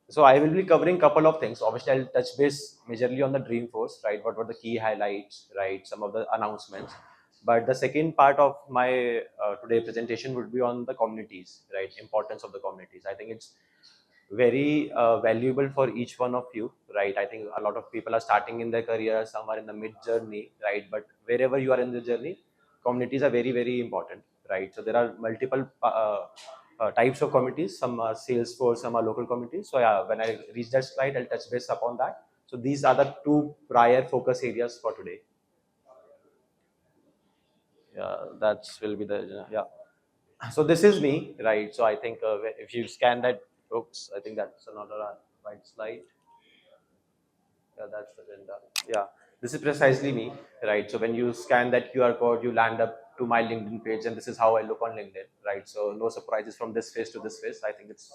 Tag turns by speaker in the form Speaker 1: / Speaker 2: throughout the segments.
Speaker 1: So I will be covering a couple of things. Obviously, I'll touch base majorly on the Dreamforce, right? What were the key highlights, right? Some of the announcements. But the second part of my today presentation would be on the communities, right? Importance of the communities. I think it's very valuable for each one of you, right? I think a lot of people are starting in their career, some are in the mid journey, right? But wherever you are in the journey, communities are very, very important, right? So there are multiple types of committees. Some are Salesforce, some are local committees. So yeah, when I reach that slide, I'll touch base upon that. So these are the two prior focus areas for today. Yeah, that will be the yeah. So this is me, right? So I think if you scan that, oops, I think that's another right slide. Yeah, that's the agenda. Yeah, this is precisely me, right? So when you scan that QR code, you land up to my LinkedIn page, and this is how I look on LinkedIn, right? So no surprises from this face to this face. I think it's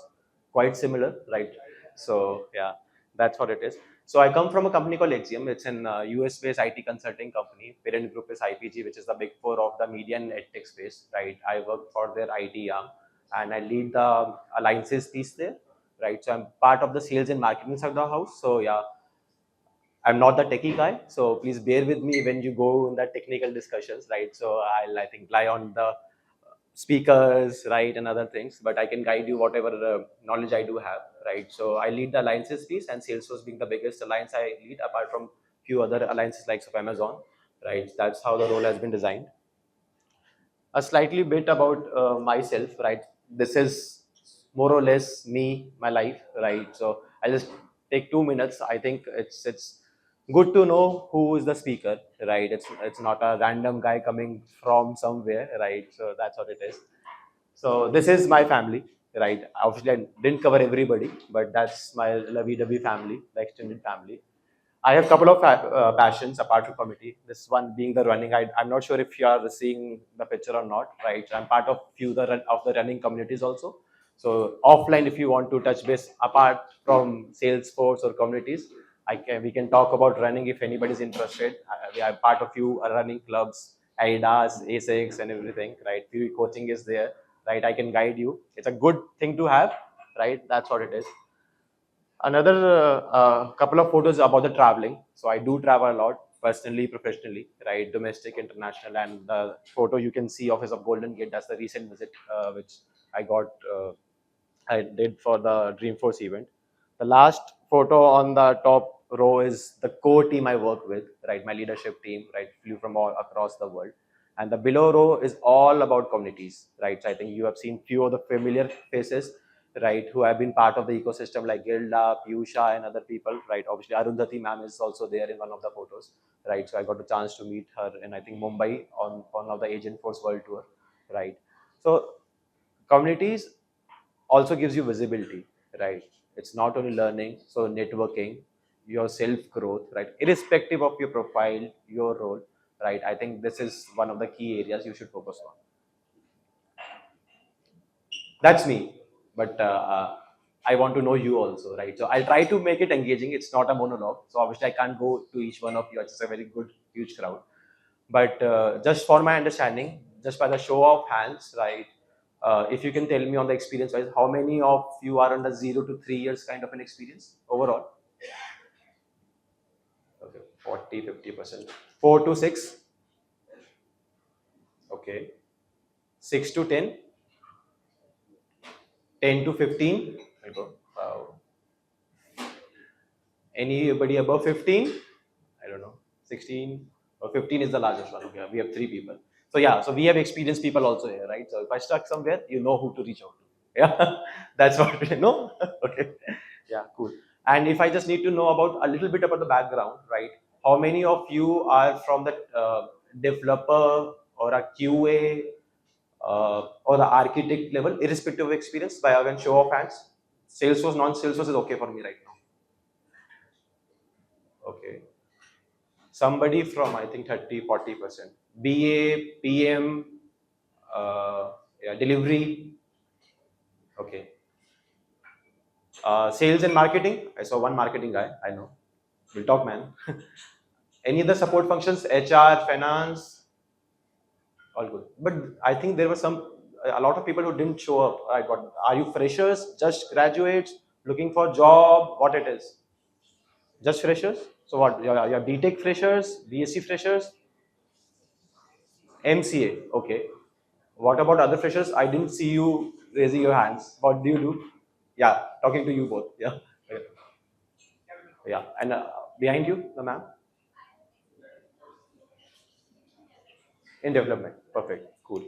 Speaker 1: quite similar, right? So yeah, that's what it is. So I come from a company called Axiom. It's an US-based IT consulting company. Parent group is IPG, which is the big four of the media and edtech space, right? I work for their IT arm, and I lead the alliances piece there, right? So I'm part of the sales and marketing side of the house. So yeah, I'm not the techie guy, so please bear with me when you go in the technical discussions, right? So I think rely on the speakers, right, and other things, but I can guide you whatever knowledge I do have, right? So I lead the alliances piece, and Salesforce being the biggest alliance I lead, apart from few other alliances like of Amazon, right? That's how the role has been designed. A slightly bit about myself, right? This is more or less me, my life, right? So I'll just take 2 minutes. I think it's good to know who is the speaker, right? It's not a random guy coming from somewhere, right? So that's what it is. So this is my family, right? Obviously, I didn't cover everybody, but that's my lovey-dovey family, the extended family. I have a couple of passions apart from committee. This one being the running. I'm not sure if you are seeing the picture or not, right? I'm part of few of the running communities also. So offline, if you want to touch base apart from Salesforce or communities, we can talk about running if anybody's interested. We are part of few running clubs, AIDAS, ASICs, and everything, right? Few coaching is there, right? I can guide you. It's a good thing to have, right? That's what it is. Another couple of photos about the traveling. So I do travel a lot, personally, professionally, right? Domestic, international, and the photo you can see office of Golden Gate. That's the recent visit which I got. I did for the Dreamforce event. The last photo on the top row is the core team I work with, right? My leadership team, right? Flew from all across the world. And the below row is all about communities, right? So I think you have seen few of the familiar faces, right, who have been part of the ecosystem like Gilda, Piyusha, and other people, right? Obviously, Arundhati ma'am is also there in one of the photos, right? So I got a chance to meet her in, I think, Mumbai on one of the Agent Force World Tour, right? So communities also gives you visibility, right? It's not only learning, so networking, your self growth, right? Irrespective of your profile, your role, right? I think this is one of the key areas you should focus on. That's me, but I want to know you also, right? So I'll try to make it engaging. It's not a monologue, so obviously I can't go to each one of you. It's a very good, huge crowd. But just for my understanding, just by the show of hands, right? If you can tell me on the experience wise, how many of you are under 0 to 3 years kind of an experience overall? Okay, 40, 50%. 4 to 6, okay. 6 to 10, 10 to 15. Wow. Anybody above 15? I don't know. 16 or 15 is the largest one. Okay, we have 3 people. So yeah, so we have experienced people also here, right? So if I stuck somewhere, you know who to reach out to. Yeah, that's what we know. Okay, yeah, cool. And if I just need to know about a little bit about the background, right? How many of you are from the developer or a QA or the architect level, irrespective of experience, by a show of hands? Salesforce, non-Salesforce is okay for me right now. Okay. Somebody from, I think, 30, 40%. BA, PM, yeah, delivery. Okay. Sales and marketing. I saw one marketing guy. I know. We'll talk, man. Any other support functions? HR, finance, all good. But I think there were a lot of people who didn't show up. I got. Are you freshers? Just graduates? Looking for job, what it is? Just freshers? So what? Your BTech freshers, BSc freshers, MCA. Okay. What about other freshers? I didn't see you raising your hands. What do you do? Yeah, talking to you both. Yeah. Okay. Yeah. And behind you, the ma'am? In development. Perfect. Cool.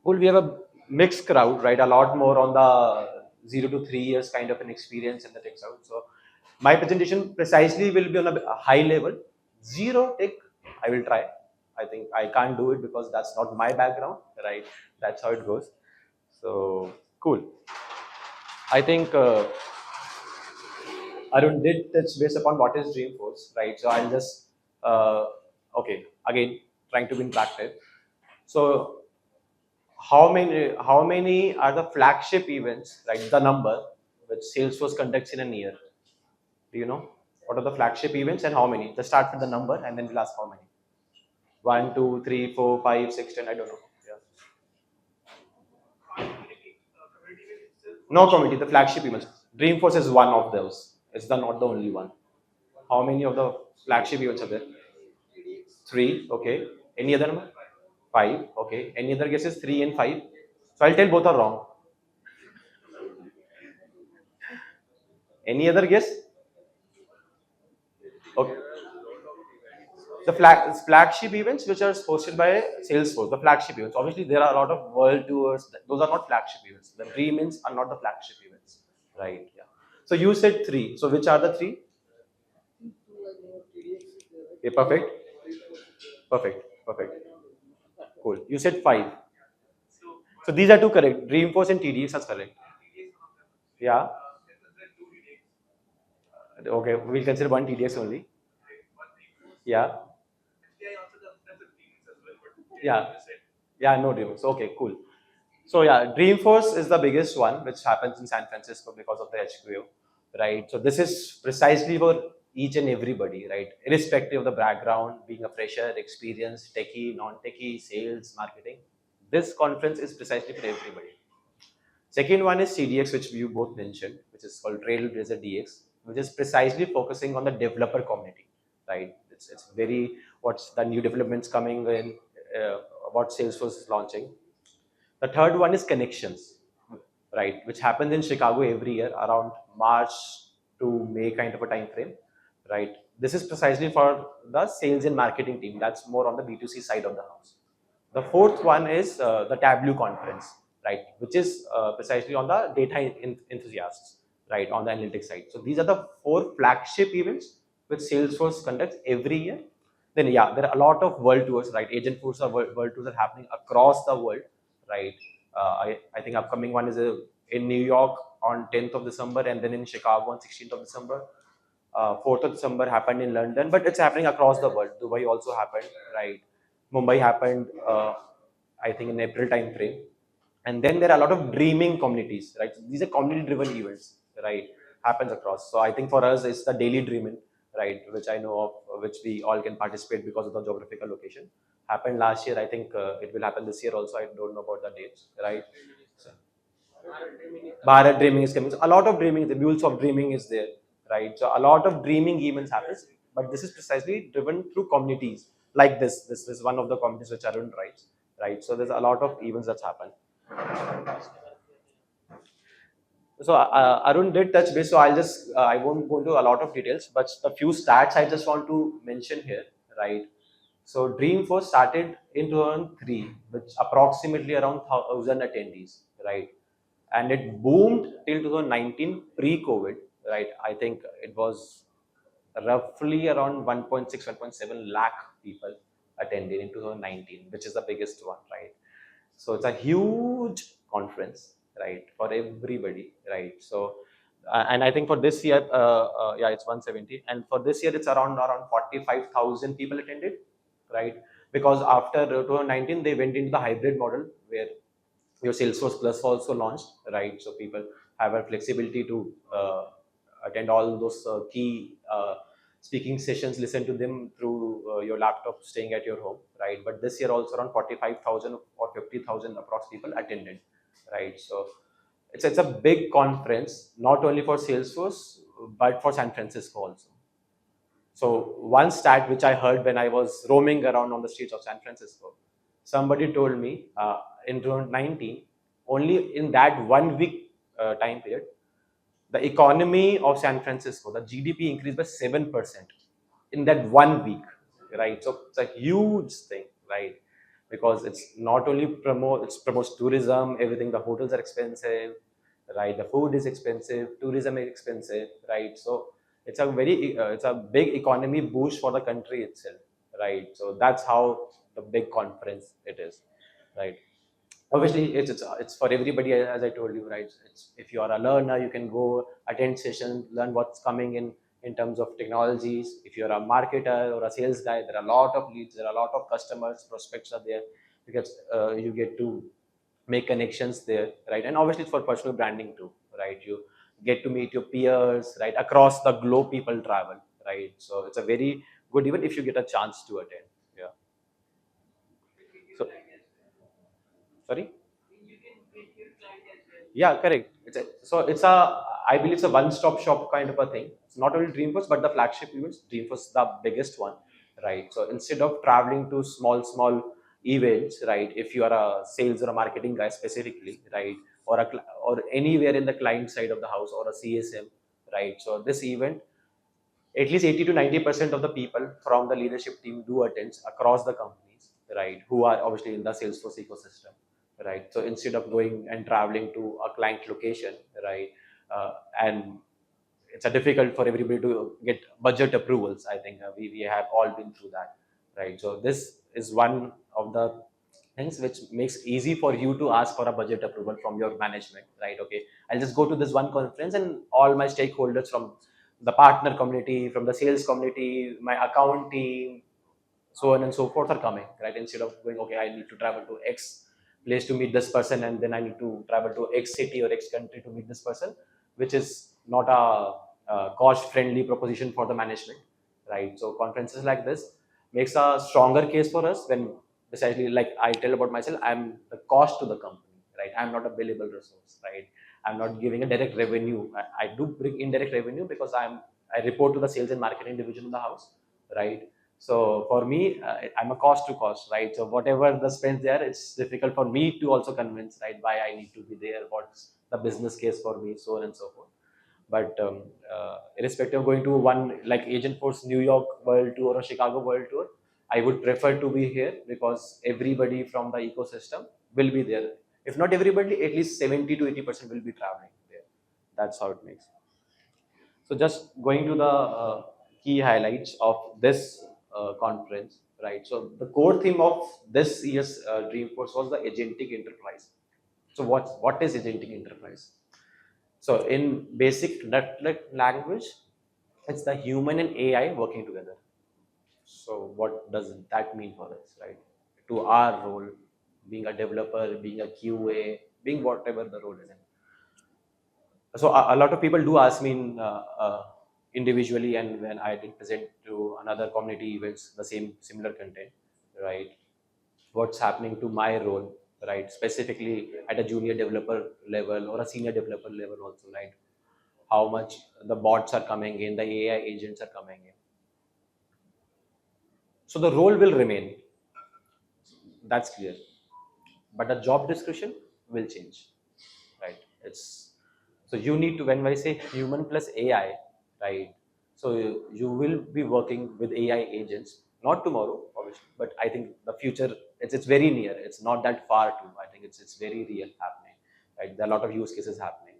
Speaker 1: Cool. We have a mixed crowd, right? A lot more on the 0 to 3 years kind of an experience in the tech crowd. So my presentation precisely will be on a high level. Zero tech, I will try. I think I can't do it because that's not my background, right? That's how it goes. So cool. I think Arun did touch base upon what is Dreamforce, right? So I'll just okay again trying to be interactive. So how many are the flagship events, right? The number which Salesforce conducts in a year. Do you know what are the flagship events and how many? Just start with the number and then we'll ask how many. One, two, three, four, five, six, 10. I don't know. Yeah. No committee. The flagship events. Dreamforce is one of those. It's not the only one. How many of the flagship events are there? Three. Okay. Any other number? Five. Okay. Any other guesses? Three and five. So I'll tell both are wrong. Any other guess? Okay. The flagship events which are hosted by Salesforce, the flagship events. Obviously, there are a lot of world tours. Those are not flagship events. The dream events are not the flagship events, right? Yeah. So you said three. So which are the three? Okay, perfect, perfect, perfect. Cool. You said five. So these are two correct. Dreamforce and TDX are correct. Yeah. Okay, we'll consider one TDX only. Yeah. Yeah. Yeah, no Dreamworks. Okay, cool. So yeah, Dreamforce is the biggest one, which happens in San Francisco because of the HQO, right? So this is precisely for each and everybody, right? Irrespective of the background, being a fresher, experienced, techie, non-techie, sales, marketing. This conference is precisely for everybody. Second one is CDX, which you both mentioned, which is called Trailblazer DX, which is precisely focusing on the developer community, right? It's very what's the new developments coming in, what Salesforce is launching. The third one is Connections, right, which happens in Chicago every year around March to May kind of a time frame, right? This is precisely for the sales and marketing team. That's more on the B2C side of the house. The fourth one is the Tableau conference, right, which is precisely on the data enthusiasts, right, on the analytics side. So these are the four flagship events which Salesforce conducts every year. Then yeah, there are a lot of world tours, right? Agent tours are world tours are happening across the world, right? I think upcoming one is in New York on 10th of December and then in Chicago on 16th of December. 4th of December happened in London, but it's happening across the world. Dubai also happened, right? Mumbai happened, I think, in April time frame. And then there are a lot of dreaming communities, right? So these are community-driven events, right? Happens across. So I think for us, it's the daily dreaming, right? Which I know of, which we all can participate because of the geographical location. Happened last year. I think it will happen this year also. I don't know about the dates, right? So, Bharat Dreaming is coming. So a lot of dreaming, the mules of dreaming is there, right? So a lot of dreaming events happens, but this is precisely driven through communities like this. This is one of the communities which Arun writes, right? So there's a lot of events that's happened. So Arun did touch base, so I won't go into a lot of details, but a few stats I just want to mention here, right? So Dreamforce started in 2003, which approximately around 1,000 attendees, right? And it boomed till 2019 pre-COVID, right? I think it was roughly around 1.6, 1.7 lakh people attended in 2019, which is the biggest one, right? So it's a huge conference, right, for everybody, right? So, and I think for this year, yeah, it's 170, and for this year, it's around 45,000 people attended, right? Because after 2019, they went into the hybrid model where your Salesforce Plus also launched, right? So people have a flexibility to attend all those key speaking sessions, listen to them through your laptop, staying at your home, right? But this year also around 45,000 or 50,000 approx people attended, right? So it's a big conference, not only for Salesforce, but for San Francisco also. So one stat which I heard when I was roaming around on the streets of San Francisco, somebody told me in 2019, only in that 1 week time period, the economy of San Francisco, the GDP increased by 7% in that 1 week, right? So it's a huge thing, right? Because it's not only promotes tourism, everything. The hotels are expensive, right? The food is expensive, tourism is expensive, right? So it's a big economy boost for the country itself, right? So that's how the big conference it is, right? Obviously it's for everybody, as I told you, right? It's, if you are a learner, you can go attend sessions, learn what's coming in terms of technologies. If you're a marketer or a sales guy, there are a lot of leads, there are a lot of customers, prospects are there, because you get to make connections there, right? And obviously it's for personal branding too, right? You get to meet your peers, right? Across the globe people travel, right? So it's a very good event if you get a chance to attend. Yeah. So sorry. Yeah, correct. I believe it's a one-stop shop kind of a thing. It's not only Dreamforce, but the flagship events. Dreamforce is the biggest one, right? So instead of traveling to small events, right? If you are a sales or a marketing guy specifically, right? Or anywhere in the client side of the house or a CSM, right? So this event, at least 80 to 90% of the people from the leadership team do attend across the companies, right? Who are obviously in the Salesforce ecosystem, right? So instead of going and traveling to a client location, right? And it's a difficult for everybody to get budget approvals. I think we have all been through that, right? So this is one of the things which makes easy for you to ask for a budget approval from your management, right? Okay, I'll just go to this one conference and all my stakeholders from the partner community, from the sales community, my account team, so on and so forth are coming, right? Instead of going, okay, I need to travel to X place to meet this person, and then I need to travel to X city or X country to meet this person, which is not a cost friendly proposition for the management, right? So conferences like this makes a stronger case for us when, precisely like I tell about myself, I'm the cost to the company, right? I'm not a billable resource, right? I'm not giving a direct revenue. I do bring indirect revenue because I report to the sales and marketing division of the house, right? So for me, I'm a cost to cost, right? So whatever the spend there, it's difficult for me to also convince, right, why I need to be there, what's the business case for me, so on and so forth. But irrespective of going to one like Agent Force New York World Tour or Chicago World Tour, I would prefer to be here because everybody from the ecosystem will be there. If not everybody, at least 70 to 80% will be traveling there. That's how it makes. So just going to the key highlights of this conference, right? So the core theme of this year's Dreamforce was the agentic enterprise. So what is agentic enterprise? So in basic net language, it's the human and AI working together. So what does that mean for us, right? To our role, being a developer, being a QA, being whatever the role is in. So a lot of people do ask me individually, and when I did present to another community events the similar content, right? What's happening to my role, right? Specifically at a junior developer level or a senior developer level also, right? How much the bots are coming in, the AI agents are coming in. So the role will remain, that's clear, but the job description will change, right? It's so you need to, when I say human plus AI, right? So you will be working with AI agents, not tomorrow obviously, but I think the future, it's very near, it's not that far too. I think it's very real happening, right? There are a lot of use cases happening.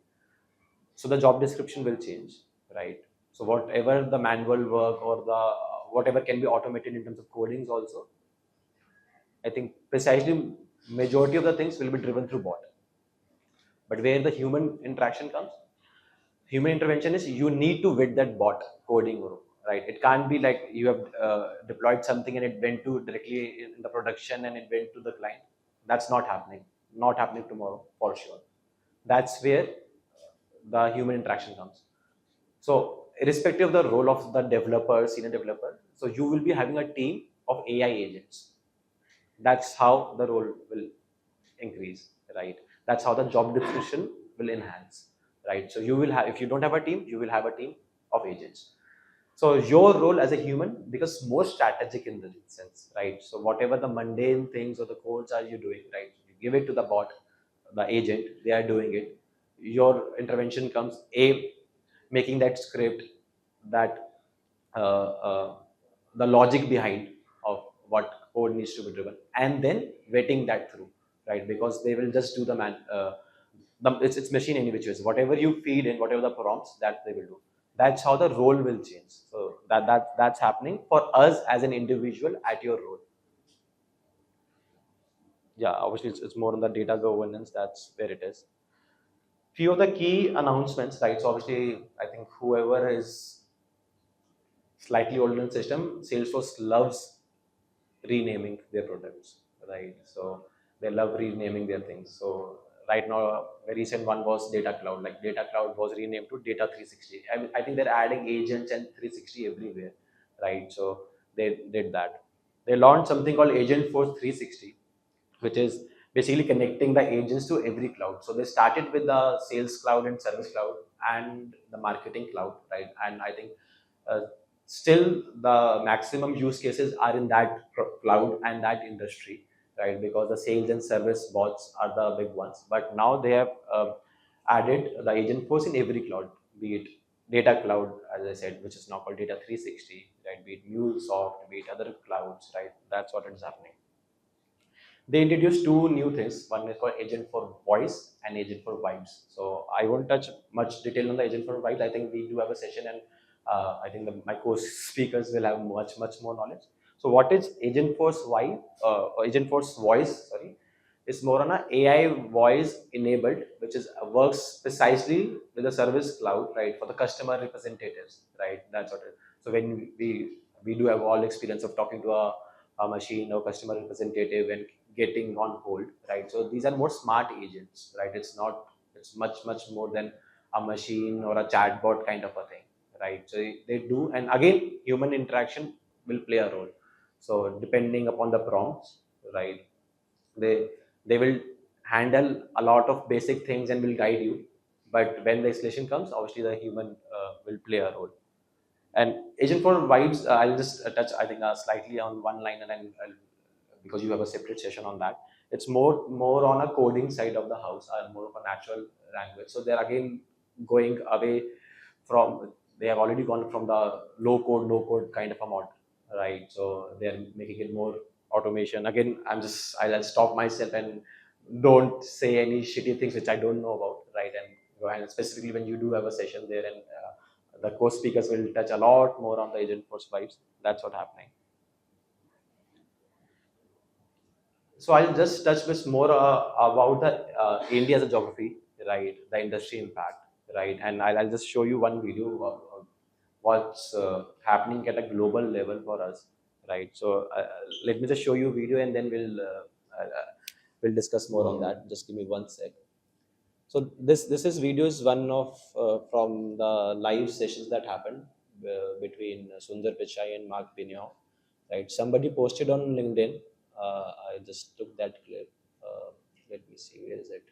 Speaker 1: So the job description will change, right? So whatever the manual work or the whatever can be automated in terms of codings also, I think precisely majority of the things will be driven through bot. But where the human interaction comes, human intervention is you need to vet that bot coding, right? It can't be like you have deployed something and it went to directly in the production and it went to the client. That's not happening. Not happening tomorrow for sure. That's where the human interaction comes. So irrespective of the role of the developer, senior developer, so you will be having a team of AI agents. That's how the role will increase, right? That's how the job description will enhance, right? So you will have, if you don't have a team, you will have a team of agents. So your role as a human becomes more strategic in the sense, right? So whatever the mundane things or the codes are you doing, right? You give it to the bot, the agent, they are doing it. Your intervention comes a making that script, that the logic behind of what code needs to be driven, and then vetting that through, right? Because they will just do the it's machine any which ways. Whatever you feed in, whatever the prompts, that they will do. That's how the role will change. So that's happening for us as an individual at your role. Yeah, obviously it's more on the data governance. That's where it is. Few of the key announcements, right? So obviously, I think whoever is slightly older in system, Salesforce loves renaming their products, right? So they love renaming their things. So right now, a very recent one was Data Cloud. Like Data Cloud was renamed to Data 360. I think they're adding agents and 360 everywhere, right? So they did that. They launched something called Agent Force 360, which is basically connecting the agents to every cloud. So they started with the Sales Cloud and Service Cloud and the Marketing Cloud, right? And I think uh, still the maximum use cases are in that cloud and that industry, right? Because the sales and service bots are the big ones. But now they have added the agent force in every cloud, be it Data Cloud, as I said, which is now called Data 360, right? Be it MuleSoft, be it other clouds, right? That's what is happening. They introduced two new things. One is called agent for voice and agent for vibes. So I won't touch much detail on the agent for vibes. I think we do have a session, and I think my co-speakers will have much more knowledge. So what is agent force vibe or agent force voice? Sorry, is more on a AI voice enabled, which is works precisely with the service cloud, right, for the customer representatives, right? That's what it is. So when we do have all experience of talking to a machine or customer representative and getting on hold, right? So these are more smart agents, right? It's not, it's much more than a machine or a chatbot kind of a thing, right? So they do, and again, human interaction will play a role. So depending upon the prompts, right? They they will handle a lot of basic things and will guide you. But when the escalation comes, obviously the human will play a role. And agent for vibes, I'll just touch, I think, slightly on one line, and then because you have a separate session on that. It's more on a coding side of the house, more of a natural language. So they're again going away from. They have already gone from the low code, no code kind of a model, right? So they're making it more automation. Again, I'll stop myself and don't say any shitty things which I don't know about, right? And go ahead, and specifically when you do have a session there, and the co-speakers will touch a lot more on the agent force vibes. That's what's happening. So I'll just touch bit more about the India as a geography, right? The industry impact, right? And I'll just show you one video of what's happening at a global level for us, right? So let me just show you a video, and then we'll discuss more on that. Just give me one sec. So this is videos one of from the live sessions that happened between Sundar Pichai and Mark Pignon, right? Somebody posted on LinkedIn. I just took that clip. Let me see, where is it?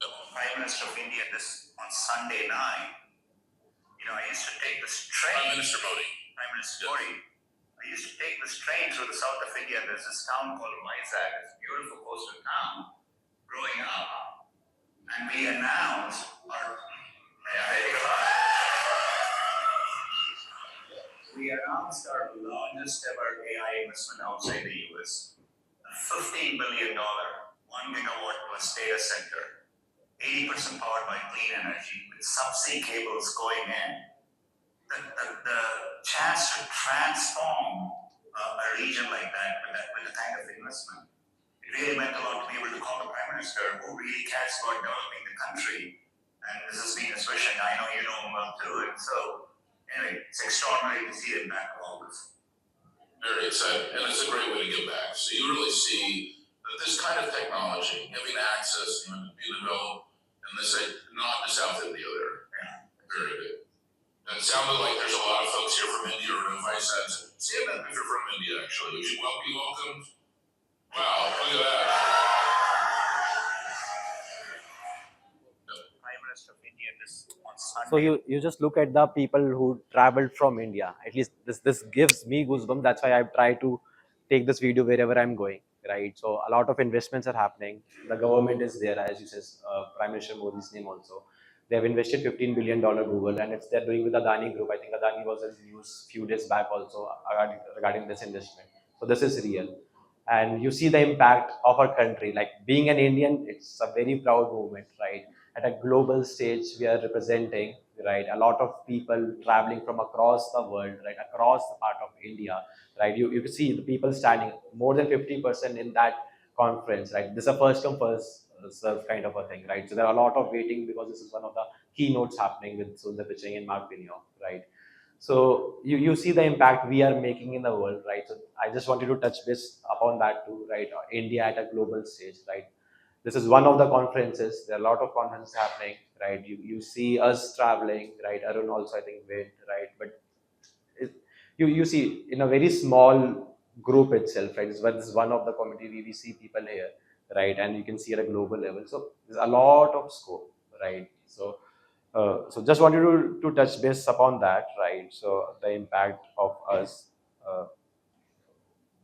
Speaker 1: The Prime Minister of India this on Sunday night. I used to take this train. Prime Minister Modi. Prime Minister Modi. I used to take this train through the south of India. There's this town called Vizag. It's a beautiful coastal town. Growing up, and we announced our largest ever AI investment outside the US, a $15 billion, 1 gigawatt plus data center, 80% powered by clean energy, with subsea cables going in. The chance to transform a region like that with a kind of investment, it really meant a lot to be able to call the Prime Minister who really cares about developing the country. And this has been his vision. I know you know him well too. And so, anyway, it's extraordinary to see him back to all this. Very exciting. And it's a great way to give back. So you really see that this kind of technology, having access, being developed, and this not the South India there. Yeah. Very good. And it sounded like there's a lot of folks here from India, or if I said, see, if you're from India, actually, would you be welcomed? Wow, look at that. So you just look at the people who traveled from India. At least this gives me goosebumps. That's why I try to take this video wherever I'm going. Right. So a lot of investments are happening. The government is there, as you said, Prime Minister Modi's name also. They have invested $15 billion Google, and it's they're doing with Adani Group. I think Adani was in news few days back also regarding this investment. So this is real, and you see the impact of our country. Like being an Indian, it's a very proud moment, right? At a global stage, we are representing, right, a lot of people traveling from across the world, right, across the part of India, right. You can see the people standing more than 50% in that conference, right. This is a first come first serve kind of a thing, right. So there are a lot of waiting because this is one of the keynotes happening with Sundar Pichai and Mark Vignon, right. So you see the impact we are making in the world, right? So I just wanted to touch base upon that too, right? India at a global stage, right? This is one of the conferences. There are a lot of conferences happening, right? You see us traveling, right? Arun also I think went, right? But it, you see in a very small group itself, right? This is one of the community we see people here, right? And you can see at a global level. So there's a lot of scope, right? So just wanted to touch base upon that, right? So the impact of us. Uh,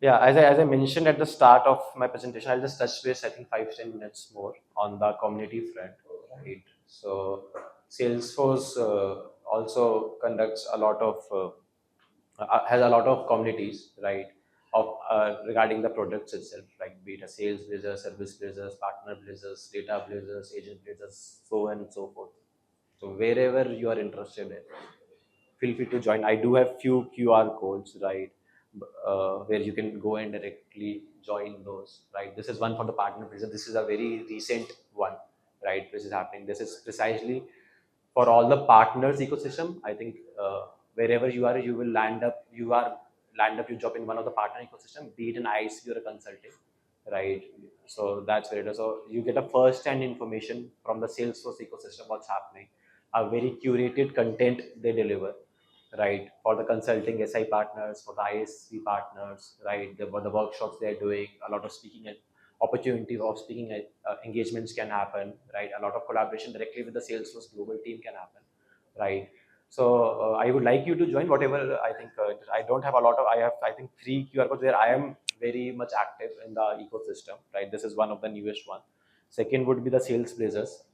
Speaker 1: yeah, as I mentioned at the start of my presentation, I'll just touch base, I think 5 to 10 minutes more on the community front, right? So Salesforce also conducts a lot of has a lot of communities, right? Of regarding the products itself, like be it a sales blazers, service blazers, partner blazers, data blazers, agent blazers, so on and so forth. So wherever you are interested in, feel free to join. I do have few QR codes, right, where you can go and directly join those, right. This is one for the partner blazer. This is a very recent one, right, which is happening. This is precisely for all the partners ecosystem. I think wherever you are, you will land up your job in one of the partner ecosystem, be it an IC or a consulting, right? So that's where it is. So you get a first-hand information from the Salesforce ecosystem, what's happening, a very curated content they deliver, right? For the consulting SI partners, for the ISV partners, right? For the workshops they're doing, a lot of speaking and opportunities of speaking engagements can happen, right? A lot of collaboration directly with the Salesforce global team can happen, right? So I would like you to join whatever. I think I don't have a lot of. I have I think three QR codes where I am very much active in the ecosystem, right? This is one of the newest one. Second would be the Sales Blazers,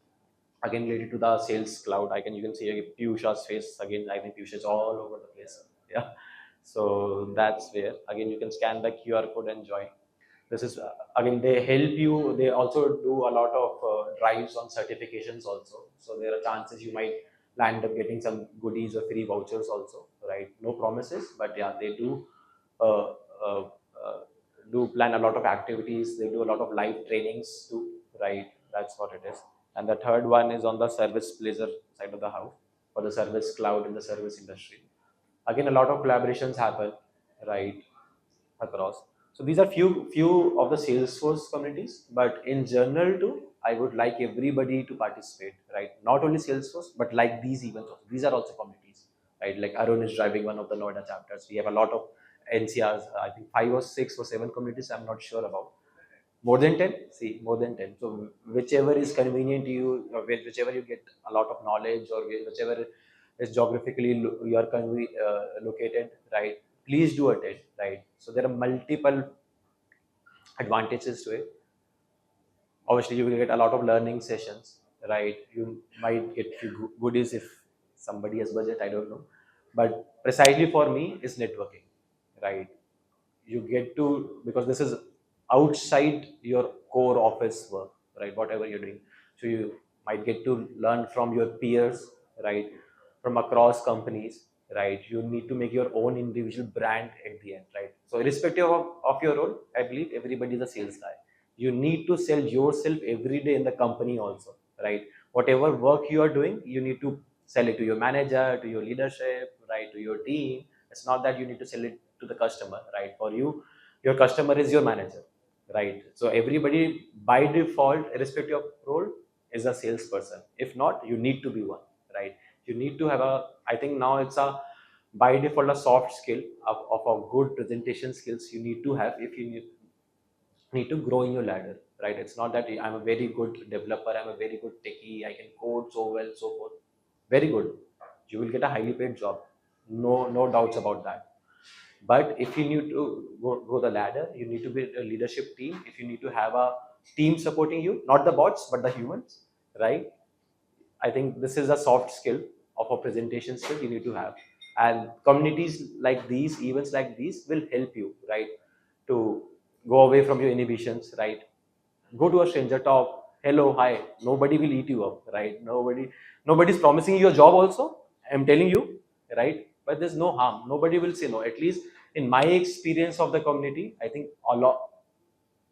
Speaker 1: again related to the Sales Cloud. You can see Piyush's face again. I think Piyush is all over the place. Yeah. So that's where again you can scan the QR code and join. This is again they help you. They also do a lot of drives on certifications also. So there are chances you might land up getting some goodies or free vouchers also, right? No promises, but yeah, they uh, uh, uh, do plan a lot of activities. They do a lot of live trainings too, right? That's what it is. And the third one is on the service blazer side of the house for the service cloud in the service industry. Again, a lot of collaborations happen, right, across. So these are few of the Salesforce communities, but in general too, I would like everybody to participate, right? Not only Salesforce, but like these events. Also. These are also communities, right? Like Arun is driving one of the Noida chapters. We have a lot of NCRs. I think 5 or 6 or 7 communities. I'm not sure about. More than 10? See, more than 10. So whichever is convenient to you, or whichever you get a lot of knowledge, or whichever is geographically you are located, right? Please do attend, right? So there are multiple advantages to it. Obviously, you will get a lot of learning sessions, right? You might get few goodies if somebody has budget, I don't know. But precisely for me is networking, right? You get to, because this is outside your core office work, right? Whatever you're doing, so you might get to learn from your peers, right, from across companies, right? You need to make your own individual brand at the end, right? So irrespective of your role, I believe everybody is a sales guy. You need to sell yourself every day in the company also, right? Whatever work you are doing, you need to sell it to your manager, to your leadership, right, to your team. It's not that you need to sell it to the customer, right? For you, your customer is your manager, right? So everybody by default, irrespective of role, is a salesperson. If not, you need to be one, right? You need to have a. I think now it's a by default a soft skill of a good presentation skills you need to have if you need to grow in your ladder, right? It's not that I'm a very good developer, I'm a very good techie, I can code so well, so forth. very good. You will get a highly paid job. No doubts about that. But if you need to go the ladder, you need to be a leadership team. If you need to have a team supporting you, not the bots, but the humans, right? I think this is a soft skill of a presentation skill you need to have. And communities like these, events like these will help you, right? To go away from your inhibitions, right? Go to a stranger, talk, hello, hi. Nobody will eat you up, right? Nobody's promising you a job also. I'm telling you, right? But there's no harm. Nobody will say no. At least in my experience of the community, I think a lot,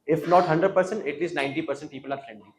Speaker 1: if not 100%, at least 90% people are friendly.